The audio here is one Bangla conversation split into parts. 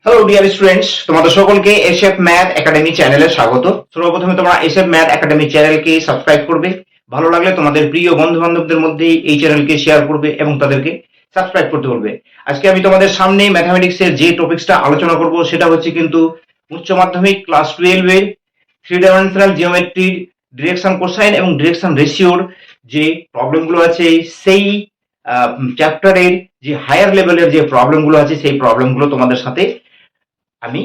হ্যালো ডিয়ার স্টুডেন্টস, তোমাদের সকলকে এসএফ ম্যাথ একাডেমি চ্যানেলে স্বাগত। সর্বপ্রথমে তোমরা এসএফ ম্যাথ একাডেমি চ্যানেলকে সাবস্ক্রাইব করবে। ভালো লাগলে তোমাদের প্রিয় বন্ধু বান্ধবদের মধ্যে এই চ্যানেলকে শেয়ার করবে এবং তাদেরকে সাবস্ক্রাইব করতে বলবে। আজকে আমি তোমাদের সামনে ম্যাথামেটিক্সের যে টপিকসটা আলোচনা করব সেটা হচ্ছে কিন্তু উচ্চ মাধ্যমিক ক্লাস 12 এর থ্রি ডাইমেনশনাল জিওমেট্রির ডিরেকশন কোসাইন এবং ডিরেকশন রেশিওর যে প্রবলেমগুলো আছে সেই চ্যাপ্টারের যে হায়ার লেভেলের যে প্রবলেমগুলো আছে সেই প্রবলেমগুলো তোমাদের সাথে আমি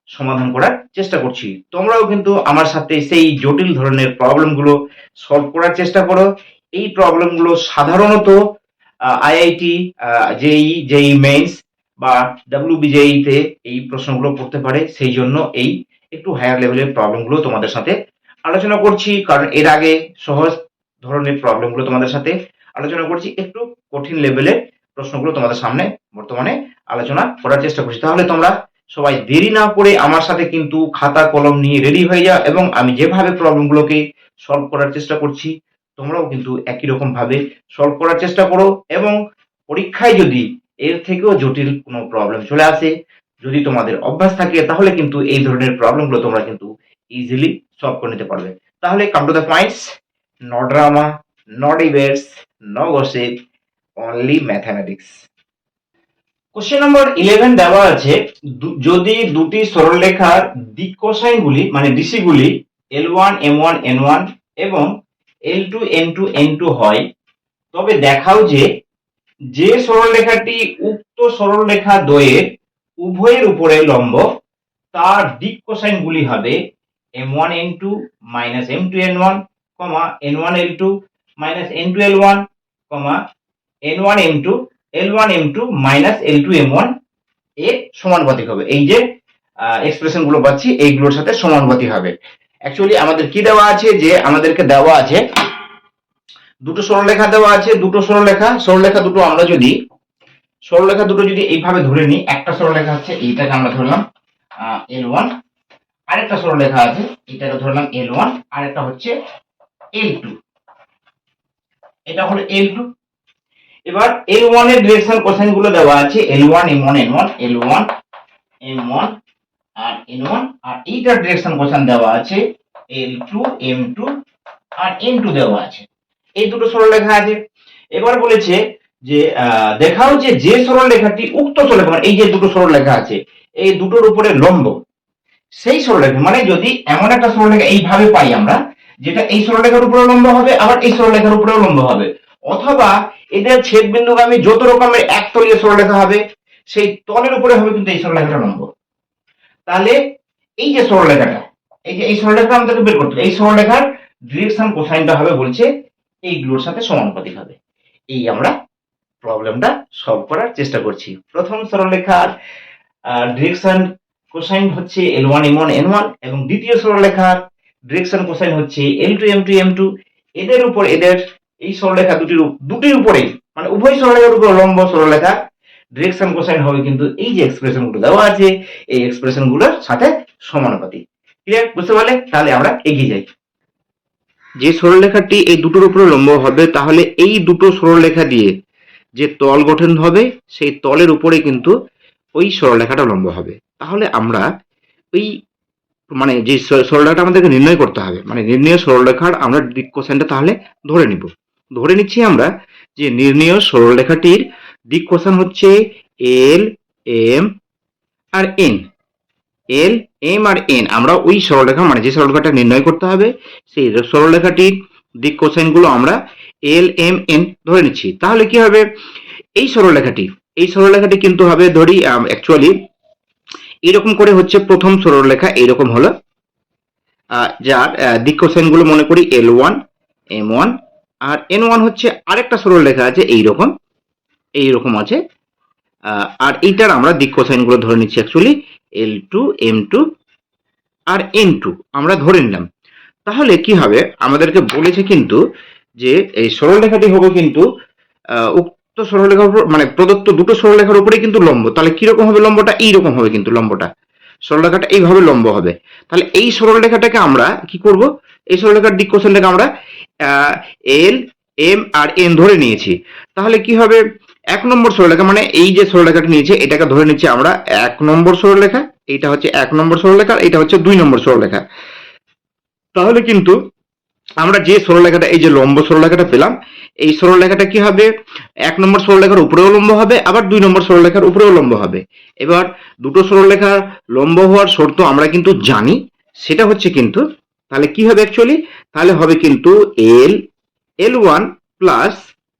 সমাধান করার চেষ্টা করছি। তোমরাও কিন্তু আমার সাথে সেই জটিল ধরনের প্রবলেমগুলো সলভ করার চেষ্টা করো। এই প্রবলেমগুলো সাধারণত আইআইটি, জেই মেইনস বা ডাব্লিউবিজেই তে এই প্রশ্নগুলো পড়তে পারে। সেই জন্য এই একটু হায়ার লেভেলের প্রবলেমগুলো তোমাদের সাথে আলোচনা করছি, কারণ এর আগে সহজ ধরনের প্রবলেমগুলো তোমাদের সাথে আলোচনা করছি, একটু কঠিন লেভেলের প্রশ্নগুলো তোমাদের সামনে বর্তমানে আলোচনা করার চেষ্টা করছি। তাহলে তোমরা সবাই দেরি না করে আমার সাথে কিন্তু খাতা কলম নিয়ে রেডি হয়ে যাও এবং আমি যেভাবে প্রবলেমগুলোকে সলভ করার চেষ্টা করছি তোমরাও কিন্তু একই রকম ভাবে সলভ করার চেষ্টা করো। এবং পরীক্ষায় যদি এর থেকেও জটিল কোনো প্রবলেম চলে আসে, যদি তোমাদের অভ্যাস থাকে, তাহলে কিন্তু এই ধরনের প্রবলেমগুলো তোমরা কিন্তু ইজিলি সলভ করে নিতে পারবে। তাহলে come to the points, no drama, no debates, no gossip, only mathematics. Question number 11 দেওয়া আছে, যদি দুটি সরলরেখার দিক কোসাইনগুলি মানে ডিসিগুলি L1 M1 N1 এবং L2 M2 N2 হয়, তবে দেখাও যে সরলরেখাটি উক্ত সরলরেখা দ্বয়ের উভয়ের উপরে লম্ব তার দিক কোসাইনগুলি হবে M1 N2 minus M2 N1, N1 L2 minus N2 L1, N1 M2 L1 M2 minus L2 M1 এর সমানুপাতিক হবে। এই যে এক্সপ্রেশন গুলো পাচ্ছি এইগুলোর সাথে সমানুপাতিক হবে। অ্যাকচুয়ালি আমাদের কি দেওয়া আছে, যে আমাদেরকে দেওয়া আছে দুটো সরলরেখা দেওয়া আছে, দুটো সরলরেখা দুটো আমরা যদি সরলরেখা দুটো যদি এইভাবে ধরে নিই, একটা সরলরেখা হচ্ছে এইটাকে আমরা ধরলাম L1, আরেকটা সরলরেখা আছে এটাকে ধরলাম L1, আরেকটা হচ্ছে L2, এটা হলো L2। এবার L1 এর ডিরেকশন কোসাইন গুলো দেওয়া আছে L1 M1 N1, L1 M1 আর N1, আর এইটার ডিরেকশন কোসাইন দেওয়া আছে L2 M2 আর N2 দেওয়া আছে। এই দুটো সরলরেখা আছে। এবার বলেছে যে দেখাও যে সরলরেখাটি উক্ত সরলরেখা মানে এই যে দুটো সরলরেখা আছে এই দুটোর উপরে লম্ব, সেই সরলরেখা মানে যদি এমন একটা সরলরেখা এইভাবে পাই আমরা, যেটা এই সরলরেখার উপরে লম্ব হবে আবার এই সরলরেখার উপরেও লম্ব হবে, অথবা এদের ছেদবিন্দুগামী যত রকমের একতলীয় সরলরেখা হবে সেই তলের উপরে হবে কিন্তু এই সরলরেখাটা লম্ব। তাহলে এই যে সরলরেখাটা, এই সরলরেখা আমাদেরকে বের করতে হবে, এই সরলরেখার ডিরেকশন কোসাইনটা হবে বলছে এইগুলোর সাথে সমানুপাতিক হবে। এই আমরা প্রবলেমটা সলভ করার চেষ্টা করছি। প্রথম সরলরেখার ডিরেকশন কোসাইন হচ্ছে L1 M1 N1 এবং দ্বিতীয় সরলরেখার ডিরেকশন কোসাইন হচ্ছে L2 M2 M2। এদের উপর এদের এই সরলরেখা দুটির উপরে মানে উভয় সরলরেখার উপর লম্ব সরলরেখা ডিরেকশন কোসাইন হবে কিন্তু এই যে এক্সপ্রেশন গুলো দেওয়া আছে এই এক্সপ্রেশন গুলোর সাথে সমানুপাতিক। ক্লিয়ার? বুঝতে পারলে? তাহলে আমরা এগিয়ে যাই। যে সরলরেখাটি এই দুটোর উপরে লম্ব হবে, তাহলে এই দুটো সরলরেখা দিয়ে যে তল গঠন হবে সেই তলের উপরে কিন্তু ওই সরলরেখাটা লম্ব হবে। তাহলে আমরা ওই মানে যে সরলরেখাটা আমাদেরকে নির্ণয় করতে হবে, মানে নির্ণয় সরলরেখার আমরা দিক কোসাইনটা তাহলে ধরে নিচ্ছি আমরা যে নির্ণয় সরলরেখাটির দিক কোসাইন হচ্ছে L M আর N। L M আর N আমরা ওই সরলরেখা মানে যে সরলরেখাটা নির্ণয় করতে হবে সেই সরলরেখাটির দিক কোসাইন গুলো আমরা L M N ধরে নিচ্ছি। তাহলে কি হবে, এই সরলরেখাটি কিন্তু হবে, ধরি অ্যাকচুয়ালি এরকম করে হচ্ছে প্রথম সরলরেখা এইরকম হলো, যার দিক কোসাইন গুলো মনে করি L1 M1 আর N1 হচ্ছে আরেকটা সরলরেখা আছে এইরকম আছে, আর এইটার আমরা দিক কোসাইন গুলো ধরে নিচ্ছি অ্যাকচুয়ালি L2 M2 আর N2 আমরা ধরে নিলাম। তাহলে কি হবে, আমাদেরকে বলেছে কিন্তু যে এই সরলরেখাটি হবে কিন্তু উক্ত সরলরেখার উপর মানে প্রদত্ত দুটো সরলরেখার উপরে কিন্তু লম্ব। তাহলে কিরকম হবে লম্বটা? এইরকম হবে কিন্তু লম্বটা, সরলরেখাটা এইভাবে লম্ব হবে। তাহলে এই সরলরেখাটাকে আমরা কি করব, এই সরলরেখার দিক কোসাইনটাকে আমরা L M আর N ধরে নিয়েছি। তাহলে কি হবে, এক নম্বর সরলরেখা মানে এই যে সরলরেখাটা নিয়েছে এটাকে ধরে নিচ্ছি আমরা এক নম্বর সরলরেখা, এইটা হচ্ছে এক নম্বর সরলরেখা, এটা হচ্ছে 2 নম্বর সরলরেখা। তাহলে কিন্তু আমরা যে সরলরেখাটা এই যে লম্ব সরলরেখাটা পেলাম, এই সরলরেখাটা কি হবে, এক নম্বর সরলরেখার উপরেও লম্ব হবে, আবার 2 নম্বর সরলরেখার উপরেও লম্ব হবে। এবার দুটো সরলরেখার লম্ব হওয়ার শর্ত আমরা কিন্তু জানি, সেটা হচ্ছে কিন্তু তাহলে কি হবে অ্যাকচুয়ালি, তাহলে হবে কিন্তু L L1 plus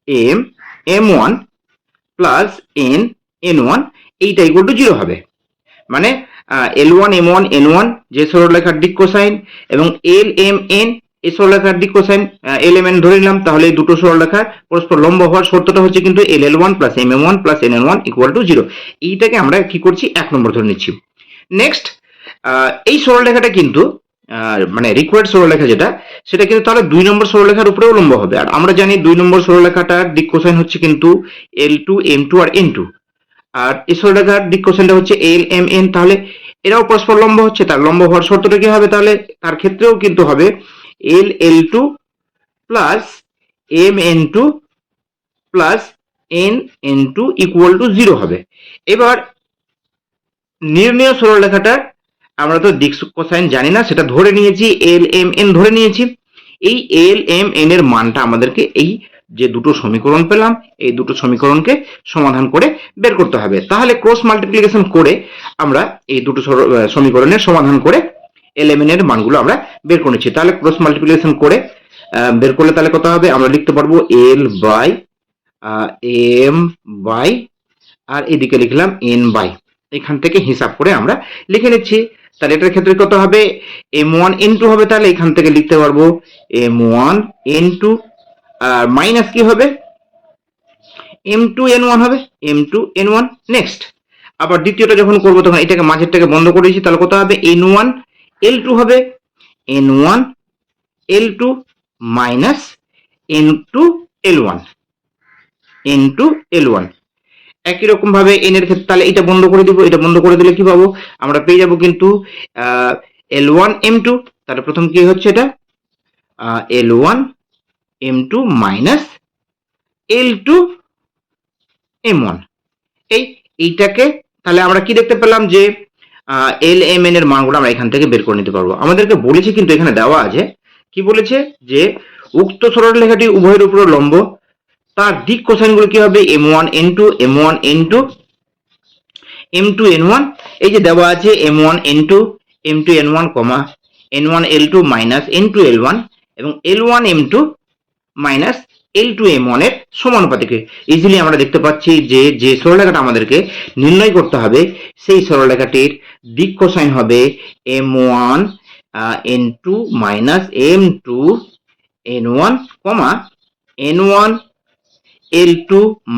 M M1 plus N N1 এইটা ইকুয়াল টু 0 হবে। মানে L1 M1 N1 যে সরলরেখার দিক কোসাইন এবং LMN এই সরলরেখার দিক কোসাইন LMN ধরে নিলাম, তাহলে এই দুটো সরলরেখার পরস্পর লম্ব হওয়ার শর্তটা হচ্ছে কিন্তু LL1 plus MM1 plus NN1 equal to 0। এইটাকে আমরা কি করছি, এক নম্বর ধরে নিচ্ছি। নেক্সট এই সরলরেখাটা কিন্তু মানে রিকোয়ার্ড সরলরেখা যেটা, সেটা কিন্তু তাহলে 2 নম্বর সরলরেখার উপরেও লম্ব হবে। আর আমরা জানি 2 নম্বর সরলরেখাটার দিক কোসাইন হচ্ছে কিন্তু L2 M2 আর N2, আর এই সরলরেখার দিক কোসাইনটা হচ্ছে LMN, তাহলে এরাও পরস্পর লম্ব হচ্ছে, তার লম্ব হওয়ার শর্তটা কি হবে, তাহলে তার ক্ষেত্রেও কিন্তু হবে LL2 plus MN2 plus NN2 equal to 0 হবে। এবার নির্ণেয় সরলরেখাটার আমরা তো দিক কোসাইন জানি না, সেটা ধরে নিয়েছি LMN ধরে নিয়েছি। এই LMN এর মানটা আমাদেরকে এই যে দুটো সমীকরণ পেলাম এই দুটো সমীকরণকে সমাধান করে বের করতে হবে। তাহলে ক্রস মাল্টিপ্লিকেশন করে আমরা এই দুটো সমীকরণের সমাধান করে LMN এর মানগুলো আমরা বের করে নিচ্ছি। তাহলে ক্রস মাল্টিপ্লিকেশন করে বের করলে তাহলে কত হবে, আমরা লিখতে পারবো L বাই M বাই আর এদিকে লিখলাম N বাই, এখান থেকে হিসাব করে আমরা লিখে নিচ্ছি। তাহলে এটার ক্ষেত্রে কত হবে, M1 N2 হবে, তাহলে এখান থেকে লিখতে পারবো M1 N2 আর মাইনাস কি হবে M2 N1 হবে, M2 N1। নেক্সট আবার দ্বিতীয়টা যখন করবো তখন এটাকে মাঝেরটাকে বন্ধ করে দিয়েছি, তাহলে কত হবে N1 L2 হবে, N1 L2 minus N2 L1, N2 L1। একই রকম ভাবে এন এর ক্ষেত্রে তাহলে এটা বন্ধ করে দিব, এটা বন্ধ করে দিলে কি পাবো, আমরা পেয়ে যাব কিন্তু L1 M2, তাহলে প্রথম কি হচ্ছে এটা L1 M2 minus L2 M1। এইটাকে তাহলে আমরা কি দেখতে পেলাম যে LMN এর মানগুলো আমরা এখান থেকে বের করে নিতে পারবো। আমাদেরকে বলেছে কিন্তু এখানে দেওয়া আছে, কি বলেছে যে উক্ত সরলরেখাটি উভয়ের উপর লম্ব, তার দিক কোসাইনগুলো কি হবে M1 N2 M1 N2 M2 N1, এই যে দেওয়া আছে M1 N2 M2 N1 N1 L2 minus N2 L1 এবং L1 M2 minus L2 M1 এর সমানুপাতিক। ইজিলি আমরা দেখতে পাচ্ছি যে যে সরলরেখাটা আমাদেরকে নির্ণয় করতে হবে সেই সরলরেখাটির দিক কোসাইন হবে M1 N2 minus M2 N1 N1 L2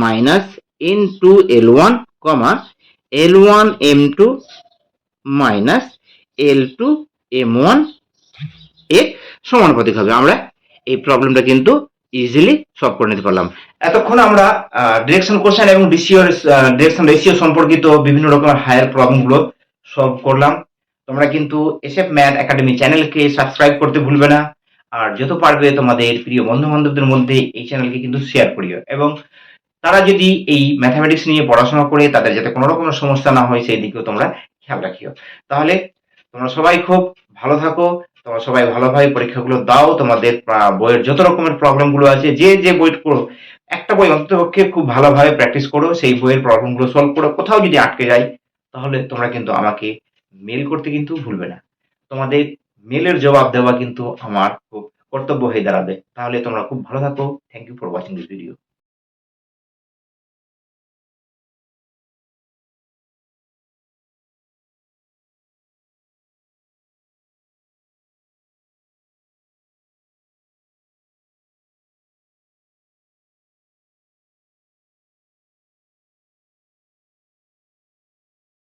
minus N2 L1 L1 M2 minus L2 M1 এর সমানুপাতিক হবে। আমরা এই প্রবলেমটা কিন্তু ইজিলি সলভ করে নিতে পারলাম। এতক্ষণ আমরা ডিরেকশন কোশ্চেন এবং ডিরেকশন রেশিও সম্পর্কিত বিভিন্ন রকমের হায়ার প্রবলেমগুলো সলভ করলাম। তোমরা কিন্তু এসএফ ম্যাথ একাডেমি চ্যানেলকে সাবস্ক্রাইব করতে ভুলবে না, আর যত পারবে তোমাদের প্রিয় বন্ধু বান্ধবদের মধ্যে এই চ্যানেলকে কিন্তু শেয়ার করিও, এবং তারা যদি এই ম্যাথামেটিক্স নিয়ে পড়াশোনা করে তাদের যাতে কোনো রকমের সমস্যা না হয় সেই দিকেও তোমরা খেয়াল রাখিও। তাহলে তোমরা সবাই খুব ভালো থাকো, তোমরা সবাই ভালোভাবে পরীক্ষাগুলো দাও, তোমাদের বইয়ের যত রকমের প্রবলেমগুলো আছে যে যে বই করো একটা বই অন্ততপক্ষে খুব ভালোভাবে প্র্যাকটিস করো, সেই বইয়ের প্রবলেমগুলো সলভ করো। কোথাও যদি আটকে যায় তাহলে তোমরা কিন্তু আমাকে মেল করতে কিন্তু ভুলবে না, তোমাদের মেলের জবাব দেওয়া কিন্তু আমার খুব কর্তব্য হয়ে দাঁড়াবে। তাহলে তোমরা খুব ভালো থাকো। Thank you for watching this video.